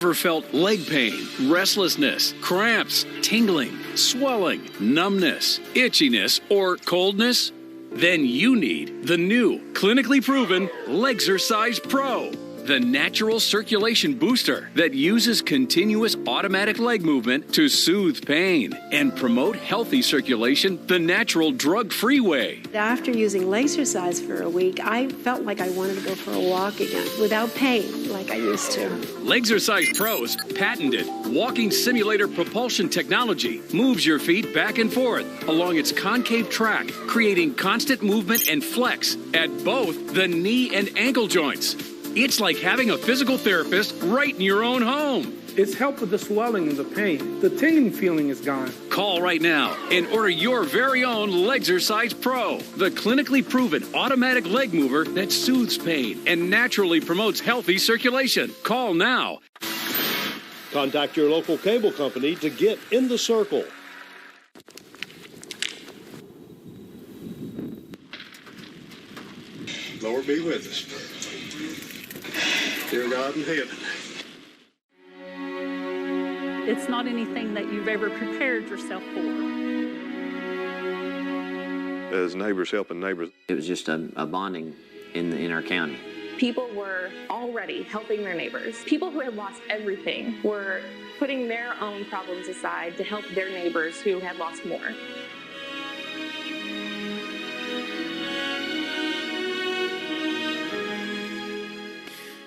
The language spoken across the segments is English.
Ever felt leg pain, restlessness, cramps, tingling, swelling, numbness, itchiness, or coldness? Then you need the new, clinically proven Legzercise Pro, the natural circulation booster that uses continuous automatic leg movement to soothe pain and promote healthy circulation the natural drug-free way. After using Legzercise for a week, I felt like I wanted to go for a walk again without pain like I used to. Legzercise Pro's patented walking simulator propulsion technology moves your feet back and forth along its concave track, creating constant movement and flex at both the knee and ankle joints. It's like having a physical therapist right in your own home. It's helped with the swelling and the pain. The tingling feeling is gone. Call right now and order your very own Legzercise Pro, the clinically proven automatic leg mover that soothes pain and naturally promotes healthy circulation. Call now. Contact your local cable company to get in the circle. Lord be with us. Dear God in heaven. It's not anything that you've ever prepared yourself for. As neighbors helping neighbors. It was just a bonding in our county. People were already helping their neighbors. People who had lost everything were putting their own problems aside to help their neighbors who had lost more.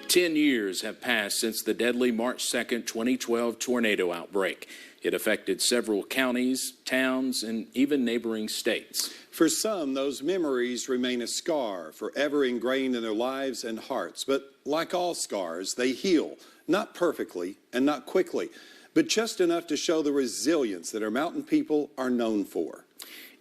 Ten years have passed since the deadly March 2nd, 2012 tornado outbreak. It affected several counties, towns, and even neighboring states. For some, those memories remain a scar, forever ingrained in their lives and hearts. But like all scars, they heal, not perfectly and not quickly, but just enough to show the resilience that our mountain people are known for.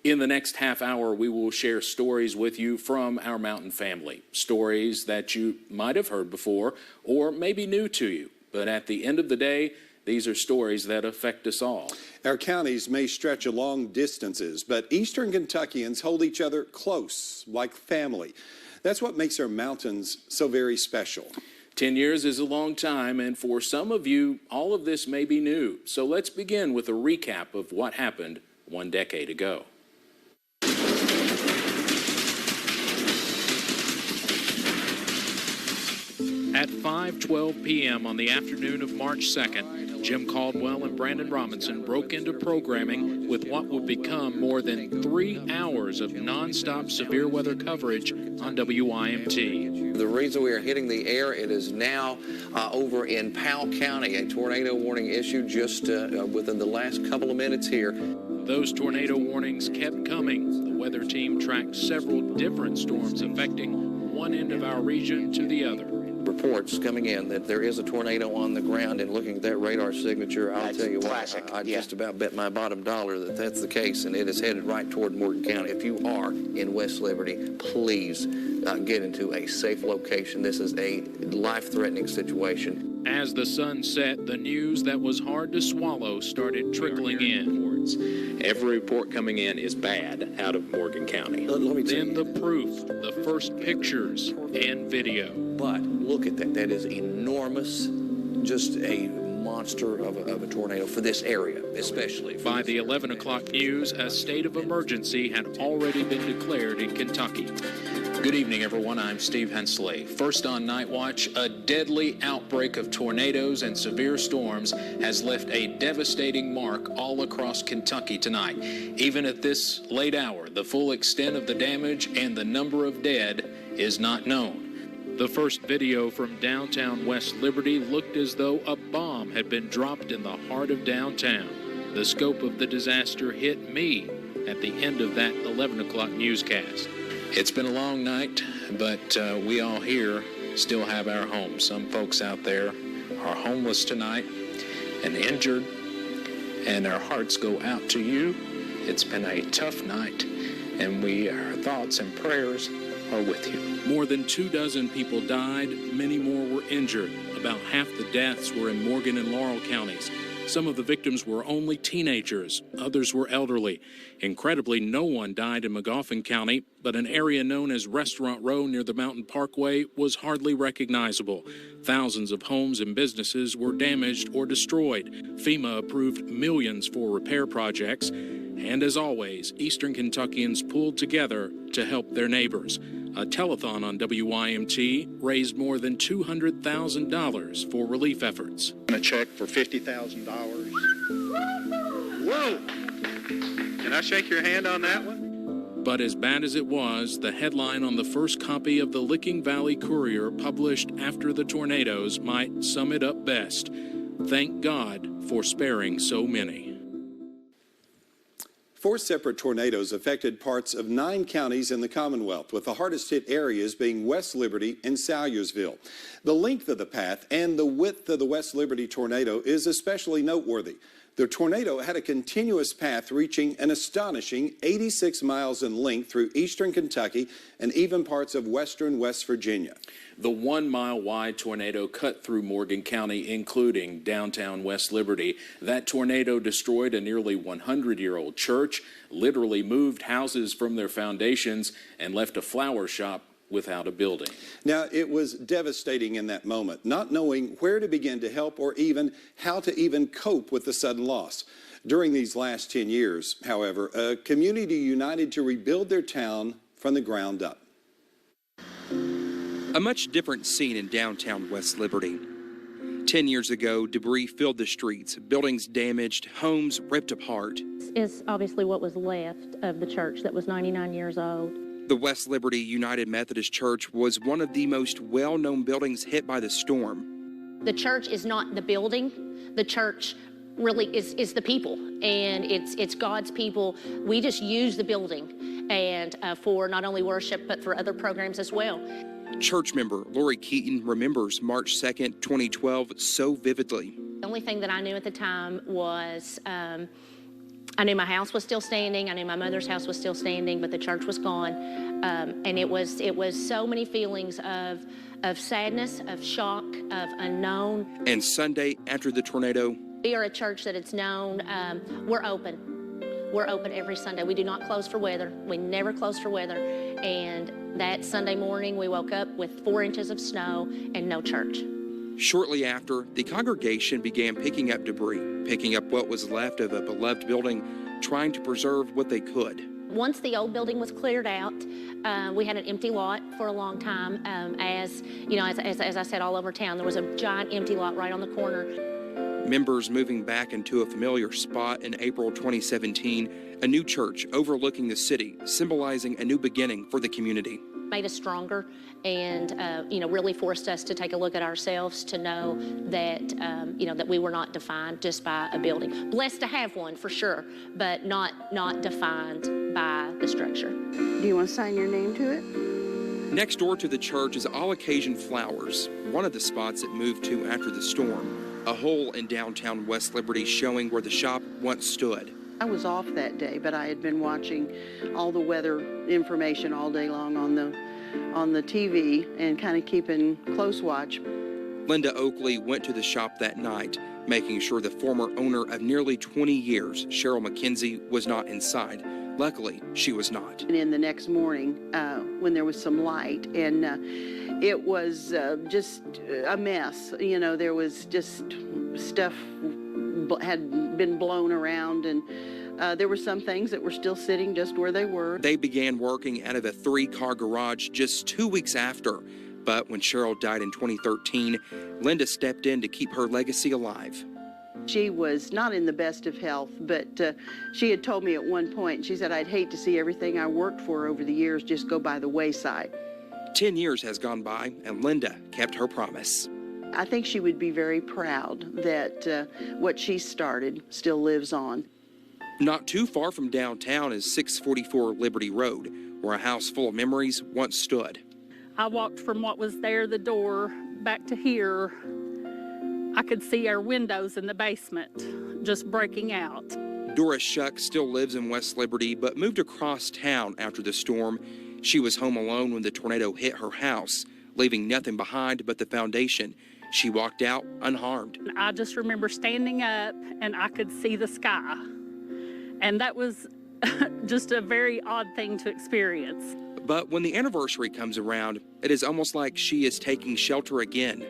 In the next half hour, we will share stories with you from our mountain family. Stories that you might have heard before or may be new to you. But at the end of the day, these are stories that affect us all. Our counties may stretch along distances, but Eastern Kentuckians hold each other close, like family. That's what makes our mountains so very special. 10 years is a long time, and for some of you, all of this may be new. So let's begin with a recap of what happened 1 decade ago. At 5:12 p.m. on the afternoon of March 2nd, Jim Caldwell and Brandon Robinson broke into programming with what would become more than 3 hours of nonstop severe weather coverage on WYMT. The reason we are hitting the air, it is now over in Powell County, a tornado warning issued just within the last couple of minutes here. Those tornado warnings kept coming. The weather team tracked several different storms affecting one end of our region to the other. Reports coming in that there is a tornado on the ground, and looking at that radar signature, I'll tell you what, I just about bet my bottom dollar that that's the case, and it is headed right toward Morgan County. If you are in West Liberty, please get into a safe location. This is a life-threatening situation. As the sun set, the news that was hard to swallow started trickling in. Every report coming in is bad out of Morgan County. Then the proof, the first pictures and video. But look at that. That is enormous, just a monster of a tornado for this area, especially. By the 11 o'clock news, a state of emergency had already been declared in Kentucky. Good evening, everyone. I'm Steve Hensley. First on Night Watch, a deadly outbreak of tornadoes and severe storms has left a devastating mark all across Kentucky tonight. Even at this late hour, the full extent of the damage and the number of dead is not known. The first video from downtown West Liberty looked as though a bomb had been dropped in the heart of downtown. The scope of the disaster hit me at the end of that 11 o'clock newscast. It's been a long night, but we all here still have our homes. Some folks out there are homeless tonight and injured, and our hearts go out to you. It's been a tough night, and our thoughts and prayers are with you. More than 24 people died, many more were injured. About half the deaths were in Morgan and Laurel counties. Some of the victims were only teenagers, others were elderly. Incredibly, no one died in Magoffin County, but an area known as Restaurant Row near the Mountain Parkway was hardly recognizable. Thousands of homes and businesses were damaged or destroyed. FEMA approved millions for repair projects. And as always, Eastern Kentuckians pulled together to help their neighbors. A telethon on WYMT raised more than $200,000 for relief efforts. A check for $50,000. Whoa! Can I shake your hand on that one? But as bad as it was, the headline on the first copy of the Licking Valley Courier published after the tornadoes might sum it up best. Thank God for sparing so many. 4 separate tornadoes affected parts of 9 counties in the Commonwealth, with the hardest hit areas being West Liberty and Salyersville. The length of the path and the width of the West Liberty tornado is especially noteworthy. The tornado had a continuous path reaching an astonishing 86 miles in length through eastern Kentucky and even parts of western West Virginia. The 1-mile-wide tornado cut through Morgan County, including downtown West Liberty. That tornado destroyed a nearly 100-year-old church, literally moved houses from their foundations, and left a flower shop without a building. Now, it was devastating in that moment, not knowing where to begin to help or even how to even cope with the sudden loss. During these last 10 years, however, a community united to rebuild their town from the ground up. A much different scene in downtown West Liberty. 10 years ago, debris filled the streets, buildings damaged, homes ripped apart. Is obviously what was left of the church that was 99 years old. The West Liberty United Methodist Church was one of the most well-known buildings hit by the storm. The church is not the building. The church really is the people, and it's God's people. We just use the building and for not only worship, but for other programs as well. Church member Lori Keaton remembers March 2nd, 2012 so vividly. The only thing that I knew at the time was I knew my house was still standing. I knew my mother's house was still standing, but the church was gone. And it was so many feelings of sadness, of shock, of unknown. And Sunday after the tornado, we are a church that it's known. We're open. We're open every Sunday. We do not close for weather. We never close for weather. And that Sunday morning, we woke up with 4 inches of snow and no church. Shortly after, the congregation began picking up debris, picking up what was left of a beloved building, trying to preserve what they could. Once the old building was cleared out, we had an empty lot for a long time. As I said, all over town, there was a giant empty lot right on the corner. Members moving back into a familiar spot in April 2017, a new church overlooking the city, symbolizing a new beginning for the community. Made us stronger and, really forced us to take a look at ourselves to know that, that we were not defined just by a building. Blessed to have one for sure, but not defined by the structure. Do you want to sign your name to it? Next door to the church is All Occasion Flowers, one of the spots it moved to after the storm. A hole in downtown West Liberty showing where the shop once stood. I was off that day, but I had been watching all the weather information all day long on the TV and kind of keeping close watch. Linda Oakley went to the shop that night, making sure the former owner of nearly 20 years, Cheryl McKenzie, was not inside. Luckily, she was not. And in the next morning, when there was some light, and it was just a mess. There was just stuff had been blown around, and there were some things that were still sitting just where they were. They began working out of a 3-car garage just 2 weeks after. But when Cheryl died in 2013, Linda stepped in to keep her legacy alive. She was not in the best of health, but she had told me at one point, she said, I'd hate to see everything I worked for over the years just go by the wayside. 10 years has gone by, and Linda kept her promise. I think she would be very proud that what she started still lives on. Not too far from downtown is 644 Liberty Road, where a house full of memories once stood. I walked from what was there, the door, back to here. I could see our windows in the basement just breaking out. Doris Shuck still lives in West Liberty, but moved across town after the storm. She was home alone when the tornado hit her house, leaving nothing behind but the foundation. She walked out unharmed. I just remember standing up and I could see the sky. And that was just a very odd thing to experience. But when the anniversary comes around, it is almost like she is taking shelter again.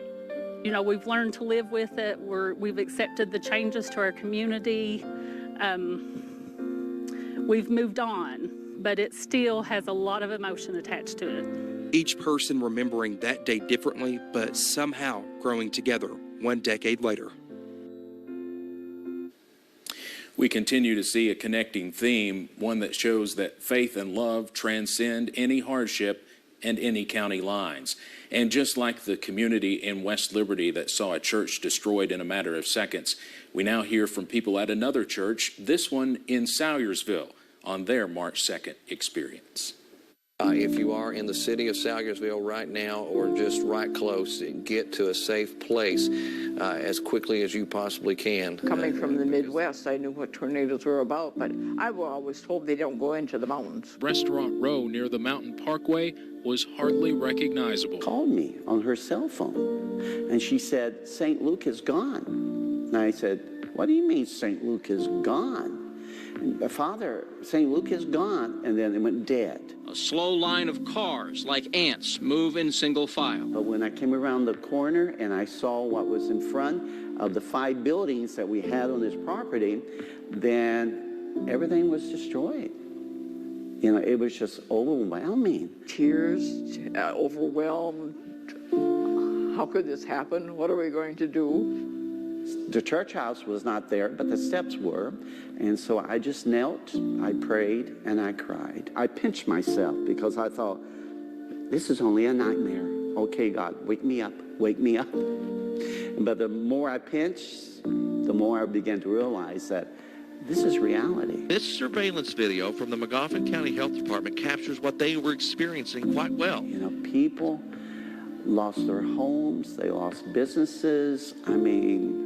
You know, we've learned to live with it. We've accepted the changes to our community. We've moved on, but it still has a lot of emotion attached to it. Each person remembering that day differently, but somehow growing together 1 decade later. We continue to see a connecting theme, one that shows that faith and love transcend any hardship and any county lines. And just like the community in West Liberty that saw a church destroyed in a matter of seconds, we now hear from people at another church, this one in Salyersville, on their March 2nd experience. If you are in the city of Salyersville right now or just right close, get to a safe place as quickly as you possibly can. Coming from the Midwest, I knew what tornadoes were about, but I was always told they don't go into the mountains. Restaurant Row near the Mountain Parkway was hardly recognizable. Called me on her cell phone, and she said, St. Luke is gone. And I said, what do you mean St. Luke is gone? Father, St. Luke is gone, and then it went dead. A slow line of cars, like ants, move in single file. But when I came around the corner and I saw what was in front of the 5 buildings that we had on this property, then everything was destroyed. You know, it was just overwhelming. Tears, overwhelmed. How could this happen? What are we going to do? The church house was not there, but the steps were. And so I just knelt, I prayed, and I cried. I pinched myself because I thought, this is only a nightmare. Okay, God, wake me up, wake me up. But the more I pinched, the more I began to realize that this is reality. This surveillance video from the Magoffin County Health Department captures what they were experiencing quite well. You know, people lost their homes, they lost businesses. I mean,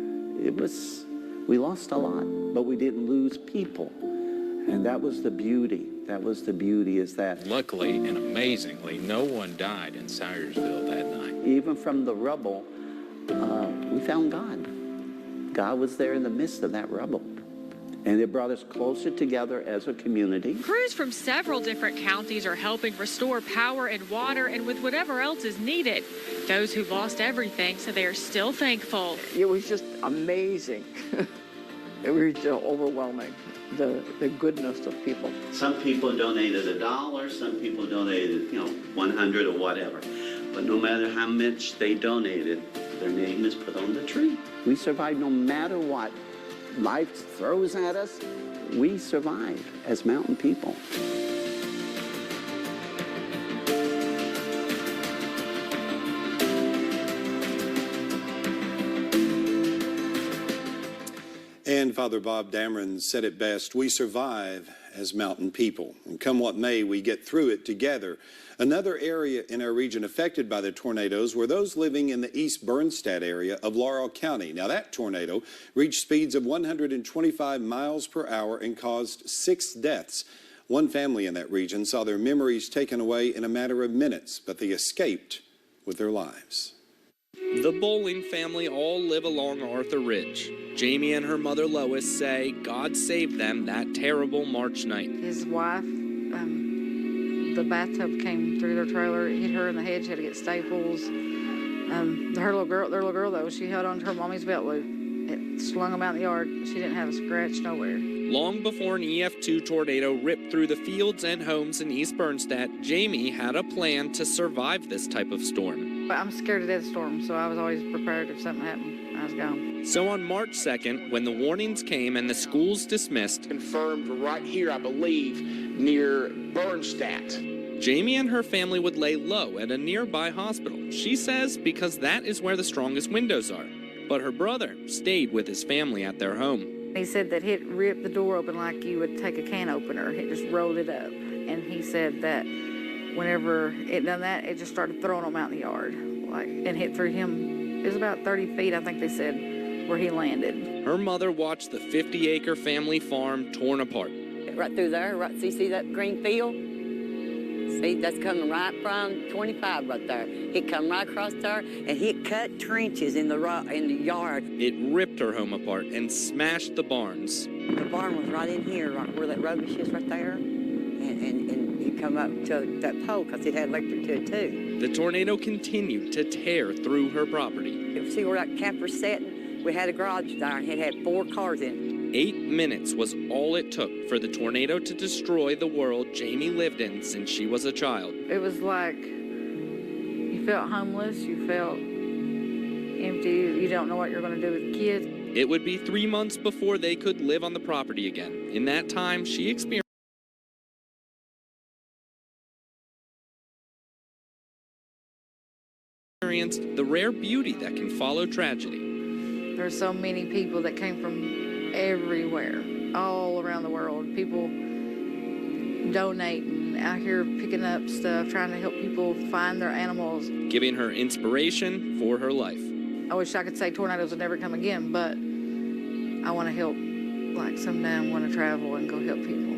we lost a lot, but we didn't lose people. And that was the beauty. That was the beauty, is that... Luckily and amazingly, no one died in Salyersville that night. Even from the rubble, we found God. God was there in the midst of that rubble. And it brought us closer together as a community. Crews from several different counties are helping restore power and water and with whatever else is needed. Those who lost everything, so they are still thankful. It was just amazing. It was just overwhelming, the goodness of people. Some people donated $1, some people donated, $100 or whatever. But no matter how much they donated, their name is put on the tree. We survived no matter what life throws at us. We survive as mountain people. And Father Bob Dameron said it best, we survive as mountain people. And come what may, we get through it together. Another area in our region affected by the tornadoes were those living in the East Bernstadt area of Laurel County. Now that tornado reached speeds of 125 miles per hour and caused 6 deaths. One family in that region saw their memories taken away in a matter of minutes, but they escaped with their lives. The Bowling family all live along Arthur Ridge. Jamie and her mother Lois say God saved them that terrible March night. His wife, the bathtub came through their trailer, it hit her in the head, she had to get staples. Their little girl though, she held on to her mommy's belt loop. It slung them out in the yard. She didn't have a scratch nowhere. Long before an EF2 tornado ripped through the fields and homes in East Bernstadt, Jamie had a plan to survive this type of storm. I'm scared to death of storms, so I was always prepared if something happened, I was gone. So on March 2nd, when the warnings came and the schools dismissed, confirmed right here, I believe, near Bernstadt. Jamie and her family would lay low at a nearby hospital. She says because that is where the strongest windows are. But her brother stayed with his family at their home. He said that it ripped the door open like you would take a can opener. It just rolled it up. And he said that whenever it done that, it just started throwing them out in the yard. And hit through him. It was about 30 feet, I think they said, where he landed. Her mother watched the 50-acre family farm torn apart. Right through there, right, so you see that green field? See, that's coming right from 25 right there. He come right across there, and he cut trenches in the yard. It ripped her home apart and smashed the barns. The barn was right in here, right where that rubbish is right there. And he come up to that pole because it had electric to it too. The tornado continued to tear through her property. You see where that camper's sitting? We had a garage there, and it had 4 cars in it. 8 minutes was all it took for the tornado to destroy the world Jamie lived in since she was a child. It was like you felt homeless, you felt empty, you don't know what you're going to do with the kids. It would be 3 months before they could live on the property again. In that time, she experienced the rare beauty that can follow tragedy. There's so many people that came from everywhere, all around the world. People donating, out here picking up stuff, trying to help people find their animals. Giving her inspiration for her life. I wish I could say tornadoes would never come again, but I want to help. Like someday I want to travel and go help people.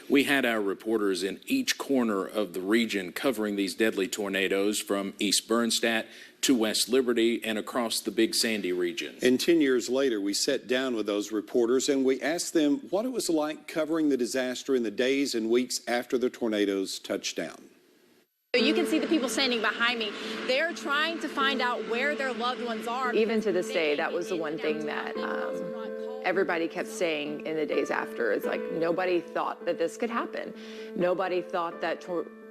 We had our reporters in each corner of the region covering these deadly tornadoes from East Bernstadt to West Liberty and across the Big Sandy region. And 10 years later, we sat down with those reporters and we asked them what it was like covering the disaster in the days and weeks after the tornadoes touched down. You can see the people standing behind me. They're trying to find out where their loved ones are. Even to this day, that was the one thing that everybody kept saying in the days after. It's like nobody thought that this could happen. Nobody thought that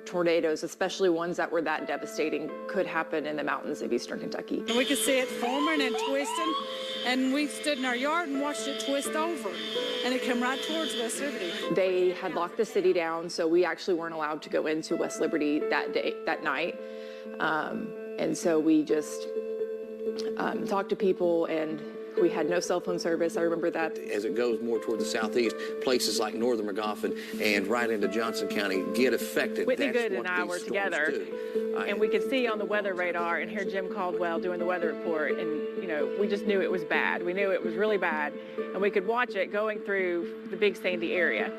tornadoes, especially ones that were that devastating, could happen in the mountains of eastern Kentucky. And we could see it forming and twisting, and we stood in our yard and watched it twist over, and it came right towards West Liberty. They had locked the city down, so we actually weren't allowed to go into West Liberty that night. And so we just talked to people, and we had no cell phone service. I remember that. As it goes more toward the southeast, places like northern McGoffin and right into Johnson County get affected. Whitney Good and I were together, and we could see on the weather radar and hear Jim Caldwell doing the weather report, and we just knew it was bad. We knew it was really bad, and we could watch it going through the Big Sandy area.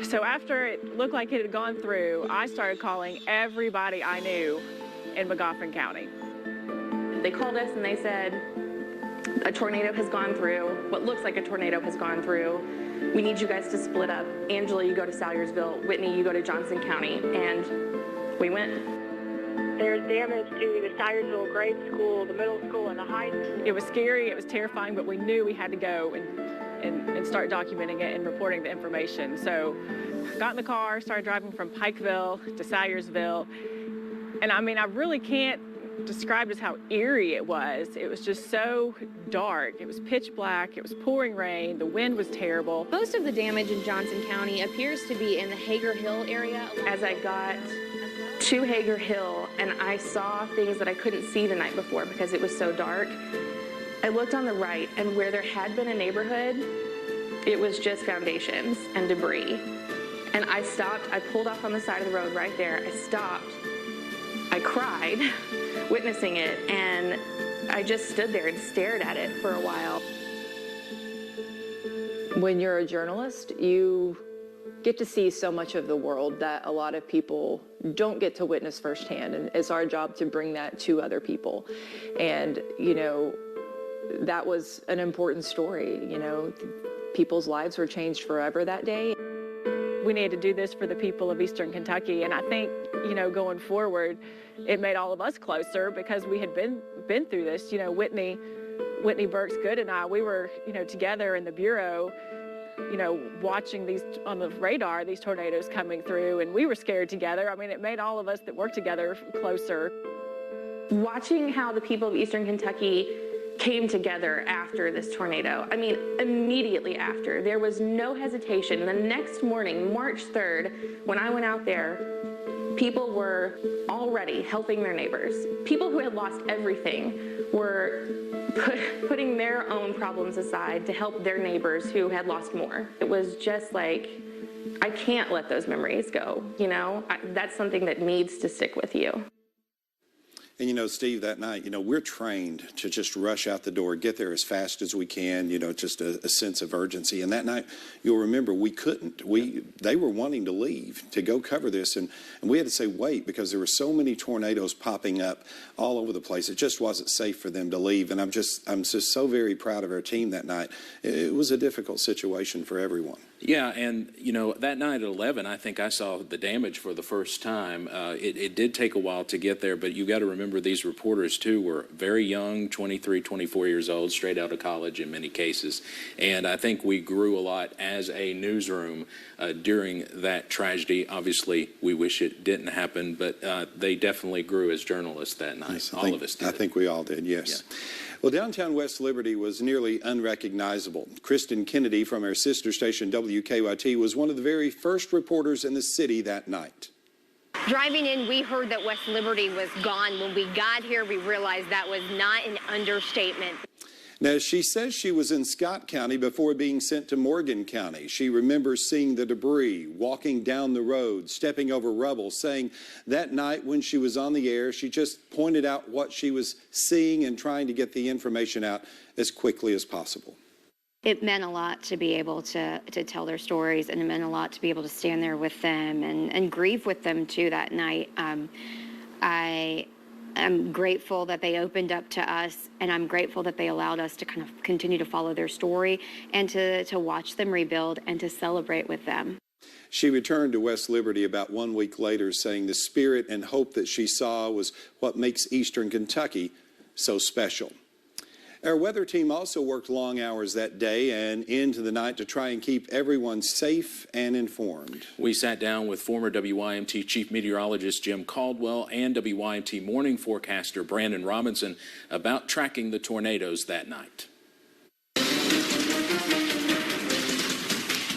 So after it looked like it had gone through, I started calling everybody I knew in McGoffin County. They called us and they said, a tornado has gone through, what looks like a tornado has gone through. We need you guys to split up. Angela, you go to Salyers-ville. Whitney, you go to Johnson County. And we went. There's damage to the Salyers-ville grade school, the middle school, and the high school. It was scary, it was terrifying, but we knew we had to go and start documenting it and reporting the information. So got in the car, started driving from Pikeville to Salyers-ville. And I mean, I really can't describe just how eerie it was. It was just so dark. It was pitch black. It was pouring rain. The wind was terrible. Most of the damage in Johnson County appears to be in the Hager Hill area. As I got to Hager Hill and I saw things that I couldn't see the night before because it was so dark, I looked on the right, and where there had been a neighborhood, it was just foundations and debris. And I stopped. I pulled off on the side of the road right there. I stopped. I cried witnessing it, and I just stood there and stared at it for a while. When you're a journalist, you get to see so much of the world that a lot of people don't get to witness firsthand, and it's our job to bring that to other people. And, that was an important story. People's lives were changed forever that day. We needed to do this for the people of Eastern Kentucky, and I think, going forward, it made all of us closer because we had been through this. Whitney Burks Good and I, we were, together in the bureau, watching these on the radar, these tornadoes coming through, and we were scared together. I mean, it made all of us that work together closer. Watching how the people of Eastern Kentucky came together after this tornado. I mean, immediately after. There was no hesitation. The next morning, March 3rd, when I went out there, people were already helping their neighbors. People who had lost everything were putting their own problems aside to help their neighbors who had lost more. It was just like, I can't let those memories go, That's something that needs to stick with you. And, you know, Steve, that night, you know, we're trained to just rush out the door, get there as fast as we can, you know, just a sense of urgency. And that night, you'll remember, we couldn't. They were wanting to leave to go cover this, and we had to say, wait, because there were so many tornadoes popping up all over the place. It just wasn't safe for them to leave. And I'm just so very proud of our team that night. It was a difficult situation for everyone. Yeah, and, you know, that night at 11, I think I saw the damage for the first time. It did take a while to get there, but you got to remember these reporters, too, were very young, 23, 24 years old, straight out of college in many cases. And I think we grew a lot as a newsroom during that tragedy. Obviously, we wish it didn't happen, but they definitely grew as journalists that night. Yes, all of us did. I think we all did, yes. Yeah. Well, downtown West Liberty was nearly unrecognizable. Kristen Kennedy from our sister station WKYT was one of the very first reporters in the city that night. Driving in, we heard that West Liberty was gone. When we got here, we realized that was not an understatement. Now, she says she was in Scott County before being sent to Morgan County. She remembers seeing the debris, walking down the road, stepping over rubble, saying that night when she was on the air, she just pointed out what she was seeing and trying to get the information out as quickly as possible. It meant a lot to be able to tell their stories, and it meant a lot to be able to stand there with them and grieve with them, too, that night. I'm grateful that they opened up to us, and I'm grateful that they allowed us to kind of continue to follow their story and to watch them rebuild and to celebrate with them. She returned to West Liberty about 1 week later, saying the spirit and hope that she saw was what makes Eastern Kentucky so special. Our weather team also worked long hours that day and into the night to try and keep everyone safe and informed. We sat down with former WYMT Chief Meteorologist Jim Caldwell and WYMT morning forecaster Brandon Robinson about tracking the tornadoes that night.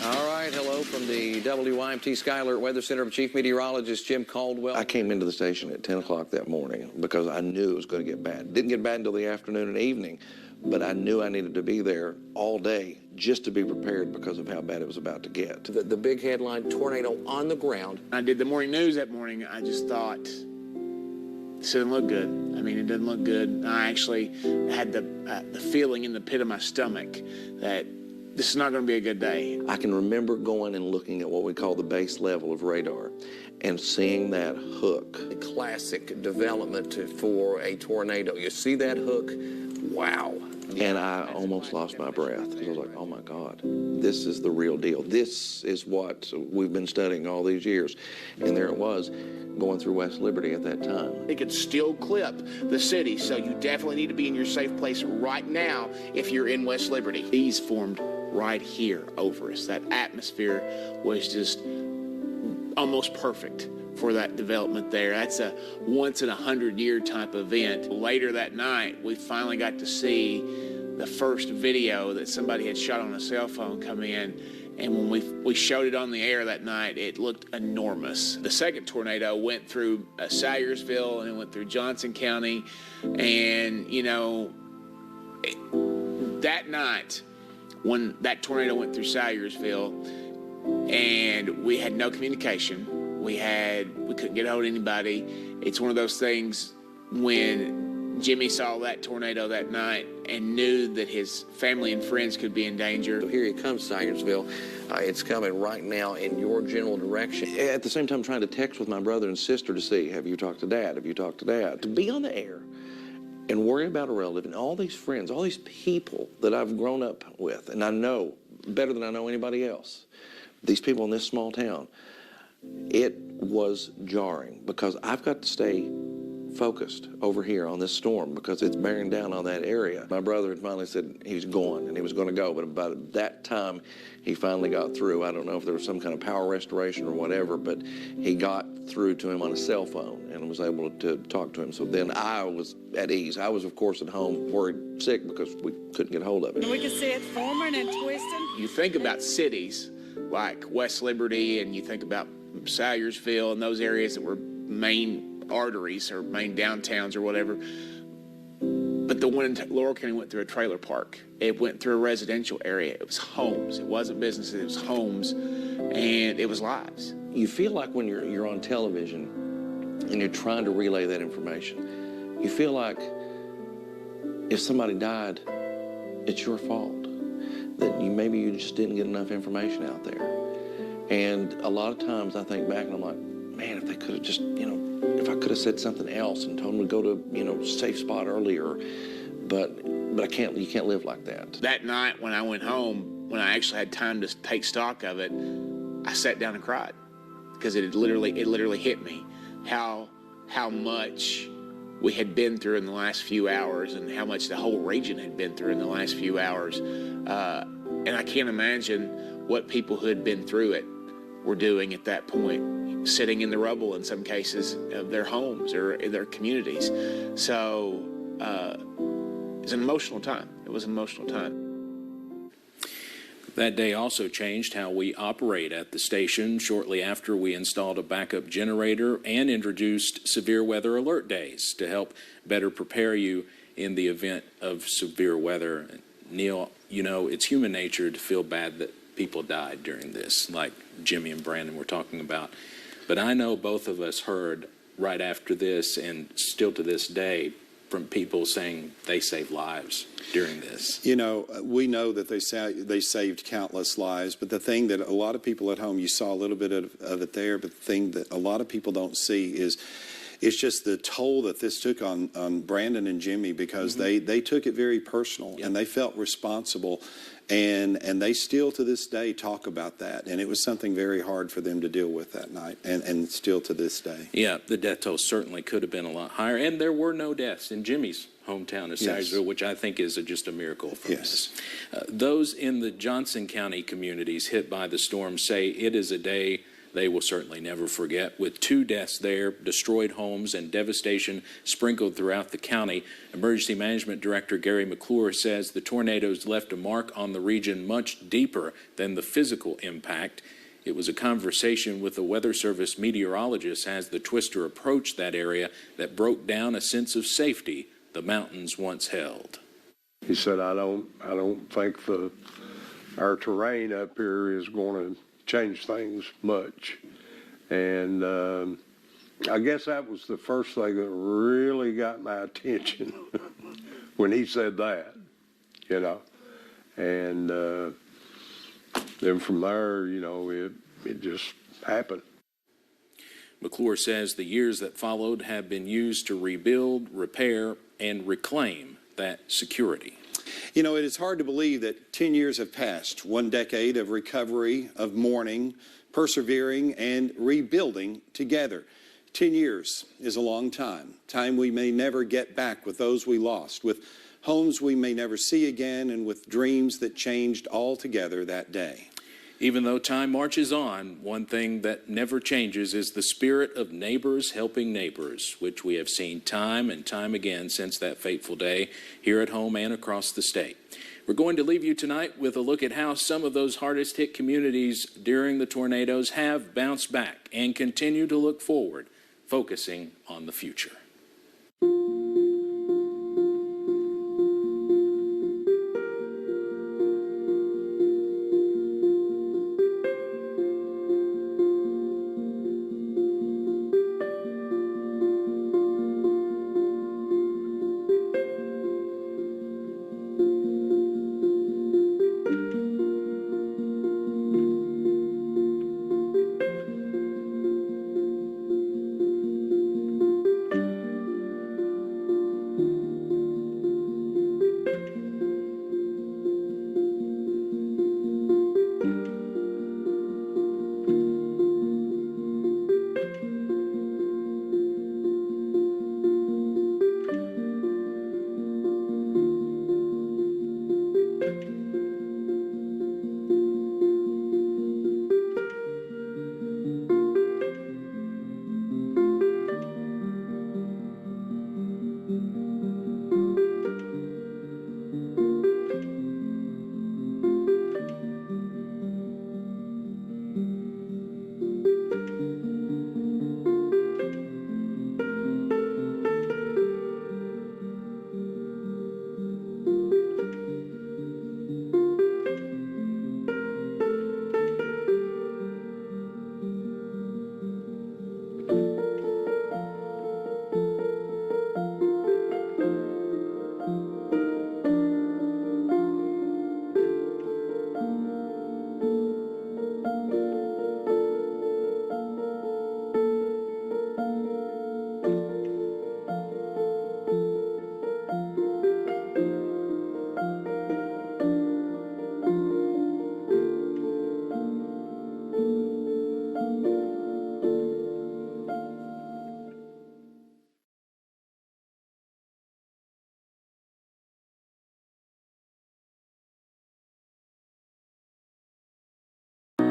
All right, hello from the WYMT Sky Alert Weather Center. I'm Chief Meteorologist Jim Caldwell. I came into the station at 10 o'clock that morning because I knew it was going to get bad. Didn't get bad until the afternoon and evening, but I knew I needed to be there all day just to be prepared because of how bad it was about to get. The big headline, tornado on the ground. I did the morning news that morning. I just thought, this doesn't look good. I mean, it doesn't look good. I actually had the feeling in the pit of my stomach that this is not going to be a good day. I can remember going and looking at what we call the base level of radar and seeing that hook. A classic development for a tornado. You see that hook? Wow. And I almost lost my breath because I was like, oh my God, this is the real deal. This is what we've been studying all these years. And there it was, going through West Liberty at that time. It could still clip the city, so you definitely need to be in your safe place right now if you're in West Liberty. These formed right here over us. That atmosphere was just almost perfect for that development there. That's a once in 100-year type event. Later that night, we finally got to see the first video that somebody had shot on a cell phone come in. And when we showed it on the air that night, it looked enormous. The second tornado went through Salyersville and it went through Johnson County. And, you know, that night, when that tornado went through Salyersville and we had no communication, we couldn't get a hold of anybody. It's one of those things when Jimmy saw that tornado that night and knew that his family and friends could be in danger. So here it comes, Salyersville. It's coming right now in your general direction. At the same time, trying to text with my brother and sister to see, have you talked to Dad? Have you talked to Dad? To be on the air and worry about a relative and all these friends, all these people that I've grown up with, and I know better than I know anybody else, these people in this small town, it was jarring because I've got to stay focused over here on this storm because it's bearing down on that area. My brother had finally said he was going and he was going to go, but about that time he finally got through. I don't know if there was some kind of power restoration or whatever, but he got through to him on a cell phone and was able to talk to him. So then I was at ease. I was, of course, at home worried sick because we couldn't get hold of it. We could see it forming and twisting. You think about cities like West Liberty and you think about Salyersville and those areas that were main arteries or main downtowns or whatever. But the one in Laurel County went through a trailer park. It went through a residential area. It was homes. It wasn't businesses. It was homes, and it was lives. You feel like when you're on television and you're trying to relay that information, You feel like if somebody died, it's your fault. That maybe you just didn't get enough information out there. And a lot of times I think back and I'm like, man, if they could have just, if I could have said something else and told them to go to, safe spot earlier. But you can't live like that. That night when I went home, when I actually had time to take stock of it, I sat down and cried because it literally hit me how much we had been through in the last few hours and how much the whole region had been through in the last few hours. And I can't imagine what people who had been through it were doing at that point, sitting in the rubble in some cases of their homes or in their communities. So it was an emotional time. It was an emotional time. That day also changed how we operate at the station shortly after we installed a backup generator and introduced severe weather alert days to help better prepare you in the event of severe weather. Neil, it's human nature to feel bad that people died during this, like Jimmy and Brandon were talking about. But I know both of us heard right after this and still to this day from people saying they saved lives during this. We know that they saved countless lives, but the thing that a lot of people at home, you saw a little bit of it there, but the thing that a lot of people don't see is it's just the toll that this took on Brandon and Jimmy, because they took it very personal and they felt responsible. And they still to this day talk about that. And it was something very hard for them to deal with that night and still to this day. Yeah, the death toll certainly could have been a lot higher. And there were no deaths in Jimmy's hometown of Sayersville, which I think is just a miracle for us. Those in the Johnson County communities hit by the storm say it is a day they will certainly never forget. With 2 deaths there, destroyed homes, and devastation sprinkled throughout the county, Emergency Management Director Gary McClure says the tornadoes left a mark on the region much deeper than the physical impact. It was a conversation with a Weather Service meteorologist as the twister approached that area that broke down a sense of safety the mountains once held. He said, I don't think our terrain up here is going to change things much. And I guess that was the first thing that really got my attention when he said that, And then from there, it just happened. McClure says the years that followed have been used to rebuild, repair, and reclaim that security. It is hard to believe that 10 years have passed, 1 decade of recovery, of mourning, persevering, and rebuilding together. 10 years is a long time we may never get back with those we lost, with homes we may never see again, and with dreams that changed altogether that day. Even though time marches on, one thing that never changes is the spirit of neighbors helping neighbors, which we have seen time and time again since that fateful day here at home and across the state. We're going to leave you tonight with a look at how some of those hardest hit communities during the tornadoes have bounced back and continue to look forward, focusing on the future.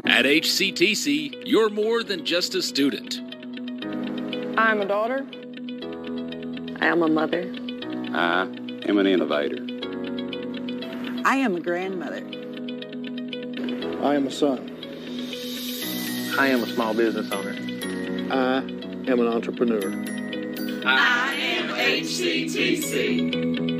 At HCTC, you're more than just a student. I am a daughter. I am a mother. I am an innovator. I am a grandmother. I am a son. I am a small business owner. I am an entrepreneur. I am HCTC.